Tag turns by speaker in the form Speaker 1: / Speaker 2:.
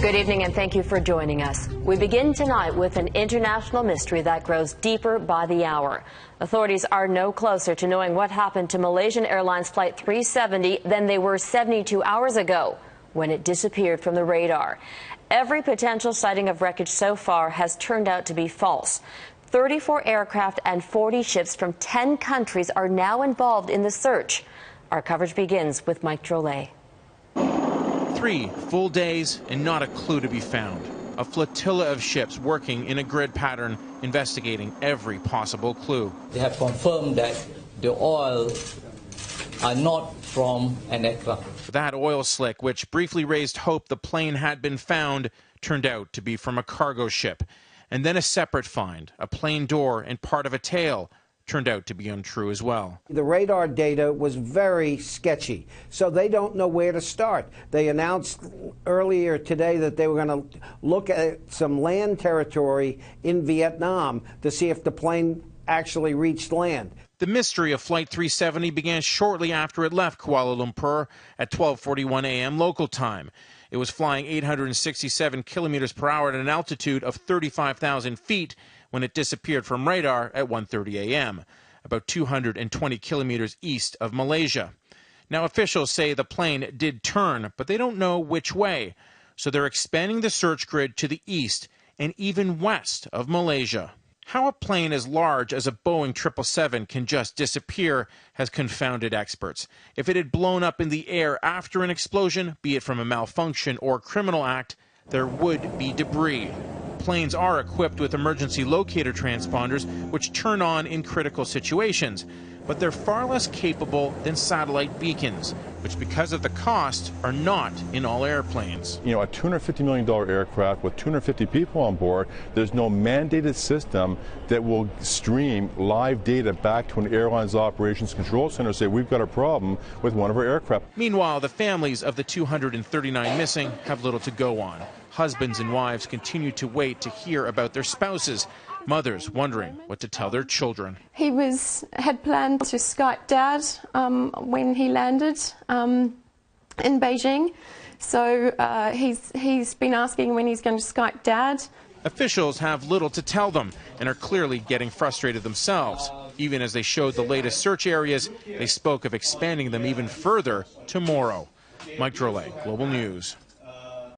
Speaker 1: Good evening and thank you for joining us. We begin tonight with an international mystery that grows deeper by the hour. Authorities are no closer to knowing what happened to Malaysian Airlines Flight 370 than they were 72 hours ago when it disappeared from the radar. Every potential sighting of wreckage so far has turned out to be false. 34 aircraft and 40 ships from 10 countries are now involved in the search. Our coverage begins with Mike Drolet.
Speaker 2: 3 full days and not a clue to be found. A flotilla of ships working in a grid pattern, investigating every possible clue.
Speaker 3: They have confirmed that the oil are not from an aircraft.
Speaker 2: That oil slick, which briefly raised hope the plane had been found, turned out to be from a cargo ship. And then a separate find, a plane door and part of a tail, turned out to be untrue as well.
Speaker 4: The radar data was very sketchy, so they don't know where to start. They announced earlier today that they were going to look at some land territory in Vietnam to see if the plane actually reached land.
Speaker 2: The mystery of Flight 370 began shortly after it left Kuala Lumpur at 12:41 a.m. local time. It was flying 867 kilometers per hour at an altitude of 35,000 feet when it disappeared from radar at 1:30 a.m., about 220 kilometers east of Malaysia. Now, officials say the plane did turn, but they don't know which way, so they're expanding the search grid to the east and even west of Malaysia. How a plane as large as a Boeing 777 can just disappear has confounded experts. If it had blown up in the air after an explosion, be it from a malfunction or criminal act, there would be debris. Planes are equipped with emergency locator transponders, which turn on in critical situations, but they're far less capable than satellite beacons, which, because of the cost, are not in all airplanes.
Speaker 5: You know, a $250 million aircraft with 250 people on board, there's no mandated system that will stream live data back to an airline's operations control center and say, we've got a problem with one of our aircraft.
Speaker 2: Meanwhile, the families of the 239 missing have little to go on. Husbands and wives continue to wait to hear about their spouses. Mothers wondering what to tell their children.
Speaker 6: He had planned to Skype Dad when he landed in Beijing, so he's been asking when he's going to Skype Dad.
Speaker 2: Officials have little to tell them and are clearly getting frustrated themselves. Even as they showed the latest search areas, they spoke of expanding them even further tomorrow. Mike Drolet, Global News.